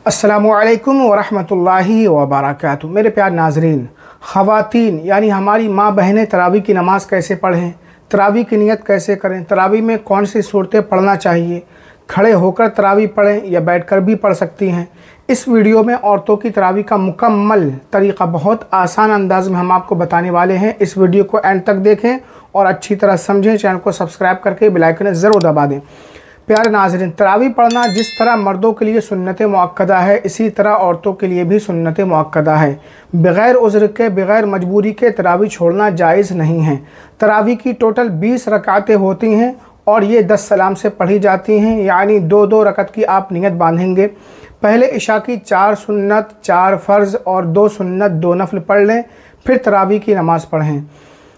अस्सलामुअलैकुम वरहमतुल्लाहि वबरकातुहू। मेरे प्यार नाजरीन, ख़वातीन यानी हमारी माँ बहनें तरावी की नमाज़ कैसे पढ़ें, तरावी की नियत कैसे करें, तरावी में कौन सी सूरतें पढ़ना चाहिए, खड़े होकर तरावी पढ़ें या बैठकर भी पढ़ सकती हैं। इस वीडियो में औरतों की तरावी का मुकम्मल तरीक़ा बहुत आसान अंदाज में हम आपको बताने वाले हैं। इस वीडियो को एंड तक देखें और अच्छी तरह समझें। चैनल को सब्सक्राइब करके बेल आइकन ज़रूर दबा दें। प्यारे नाज़रीन, तरावी पढ़ना जिस तरह मर्दों के लिए सुन्नत मुअक्कदा है, इसी तरह औरतों के लिए भी सुन्नत मुअक्कदा है। बग़ैर उज़्र के, बग़ैर मजबूरी के तरावी छोड़ना जायज़ नहीं है। तरावी की टोटल 20 रकातें होती हैं और ये 10 सलाम से पढ़ी जाती हैं, यानी 2-2 रकत की आप नियत बांधेंगे। पहले इशा की 4 सुन्नत, 4 फ़र्ज़ और 2 सुन्नत, 2 नफ़ल पढ़ लें, फिर तरावी की नमाज़ पढ़ें।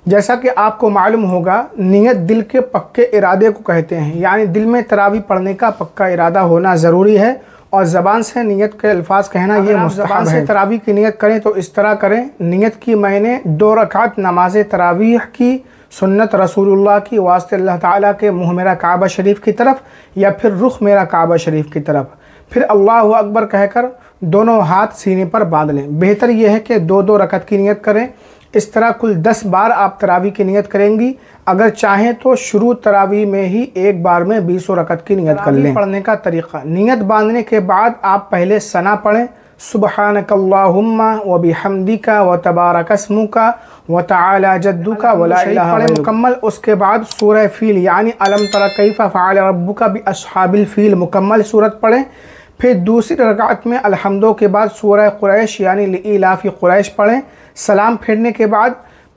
जैसा कि आपको मालूम होगा, नियत दिल के पक्के इरादे को कहते हैं, यानी दिल में तरावी पढ़ने का पक्का इरादा होना ज़रूरी है और ज़बान से नियत के अल्फाज कहना ये मुस्तहब है। तरावी की नियत करें तो इस तरह करें। नियत की मैंने 2 रकात नमाज तरावीह की, सुन्नत रसूलुल्लाह की, वास्ते अल्लाह ताला के मुँह मेरा काबा शरीफ की तरफ या फिर रुख मेरा काबा शरीफ की तरफ। फिर अल्लाहु अकबर कहकर दोनों हाथ सीने पर बांध लें। बेहतर यह है कि 2-2 रकत की नियत करें। इस तरह कुल 10 बार आप तरावी की नियत करेंगी। अगर चाहें तो शुरू तरावी में ही एक बार में 20 रकत की नियत कर लें। पढ़ने का तरीक़ा, नियत बांधने के बाद आप पहले सना पढ़ें, सुब्हानकल्लाहुम्मा व बिहम्दिका व तबारकस्मुका व तआला जद्दुका व ला इलाहा इल्लल्लाह मुकम्मल। उसके बाद सूरह फ़ील यानी अलम तरा कैफ़ा फ़अल रब्बुका बि अस्हाबिल फ़ील मुकम्मल सूरत पढ़ें। फिर दूसरी रकात में अलहम्दो के बाद सूरह कुरैश यानी लिइलाफ़ि कुरैश पढ़ें। सलाम फेरने के बाद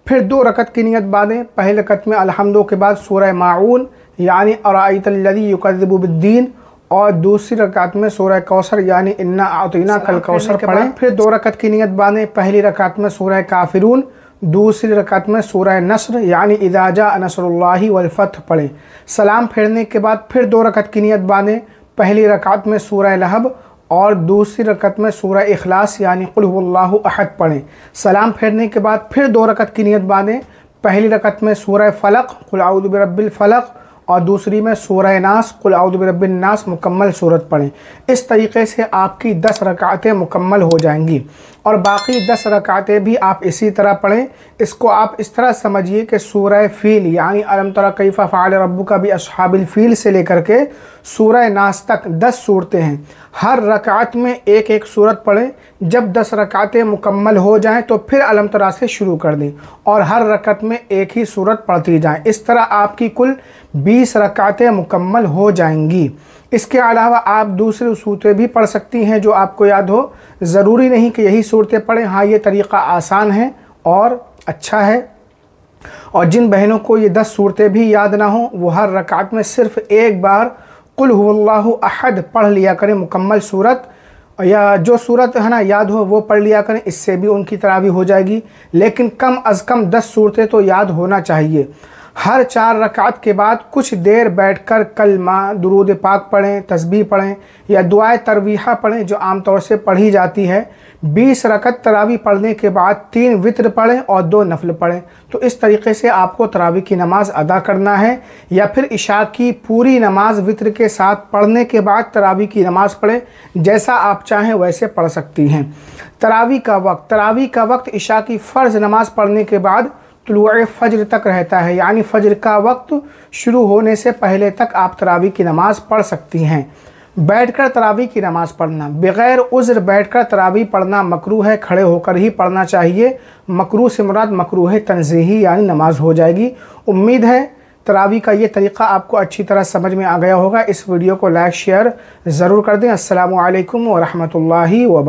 फिर 2 रकत की नियत बांधें। पहली रकत में अलहम्दो के बाद सूरह माऊन यानी अराइतल्लज़ी युकज़्ज़िबु बिद्दीन और दूसरी रकात में सूरह कौसर यानी इन्ना आतैना कल कौसर पढ़ें। फिर 2 रकत की नियत बांधें। पहली रकात में सूरह काफिरून, दूसरी रकात में सूरह नस्र यानी इज़ा जाअ नस्रुल्लाहि वल फ़त्ह पढ़ें। सलाम फेरने के बाद फिर 2 रकत की नियत बांधें। पहली रकात में सूरह लहब और दूसरी रकत में सूरह इखलास यानी कुल हुवल्लाहु अहद पढ़ें। सलाम फेरने के बाद फिर 2 रकत की नियत बांधें। पहली रकत में सूरह फ़लक़ कुल औज़ु बिरब्बिल फ़लक़ और दूसरी में सूरह नास कुल औज़ु बिरब्बिन नास मुकम्मल सूरत पढ़ें। इस तरीक़े से आपकी 10 रकातें मुकम्मल हो जाएंगी और बाकी 10 रकातें भी आप इसी तरह पढ़ें। इसको आप इस तरह समझिए कि सूरह फ़ील यानी अलम तरा कैफ़ा फ़अल रब्बुका बि अस्हाबिल फ़ील से लेकर के सूरह नास तक 10 सूरतें हैं। हर रकात में एक सूरत पढ़ें। जब 10 रकातें मुकम्मल हो जाएं तो फिर अलम तरा से शुरू कर दें और हर रकत में एक ही सूरत पढ़ती जाएं। इस तरह आपकी कुल 20 रकातें मुकम्मल हो जाएंगी। इसके अलावा आप दूसरी सूरतें भी पढ़ सकती हैं जो आपको याद हो। ज़रूरी नहीं कि यही सूरतें पढ़ें। हाँ, ये तरीक़ा आसान है और अच्छा है। और जिन बहनों को ये 10 सूरतें भी याद ना हो, वो हर रकात में सिर्फ़ एक बार कुल हुवल्लाहु अहद पढ़ लिया करें मुकम्मल सूरत, या जो सूरत है ना याद हो वो पढ़ लिया करें। इससे भी उनकी तरावी हो जाएगी। लेकिन कम अज़ कम 10 सूरतें तो याद होना चाहिए। हर 4 रकात के बाद कुछ देर बैठकर कलमा, दुरूद पाक पढ़ें, तस्बीह पढ़ें या दुआए तरवीहा पढ़ें जो आम तौर से पढ़ी जाती है। 20 रकत तरावी पढ़ने के बाद 3 वित्र पढ़ें और 2 नफल पढ़ें। तो इस तरीके से आपको तरावी की नमाज़ अदा करना है। या फिर इशा की पूरी नमाज वित्र के साथ पढ़ने के बाद तरावी की नमाज़ पढ़ें। जैसा आप चाहें वैसे पढ़ सकती हैं। तरावी का वक्त इशा की फ़र्ज़ नमाज़ पढ़ने के बाद तुलूए फ़ज्र तक रहता है, यानी फ़ज्र का वक्त शुरू होने से पहले तक आप तरावी की नमाज़ पढ़ सकती हैं। बैठकर तरावी की नमाज़ पढ़ना, बग़ैर उज़्र बैठकर तरावी पढ़ना मकरूह है। खड़े होकर ही पढ़ना चाहिए। मकरूह से मुराद मकरूह तंज़ीही यानी नमाज हो जाएगी। उम्मीद है तरावी का ये तरीक़ा आपको अच्छी तरह समझ में आ गया होगा। इस वीडियो को लाइक शेयर ज़रूर कर दें। अस्सलामु अलैकुम व रहमतुल्लाहि व बरकातहू।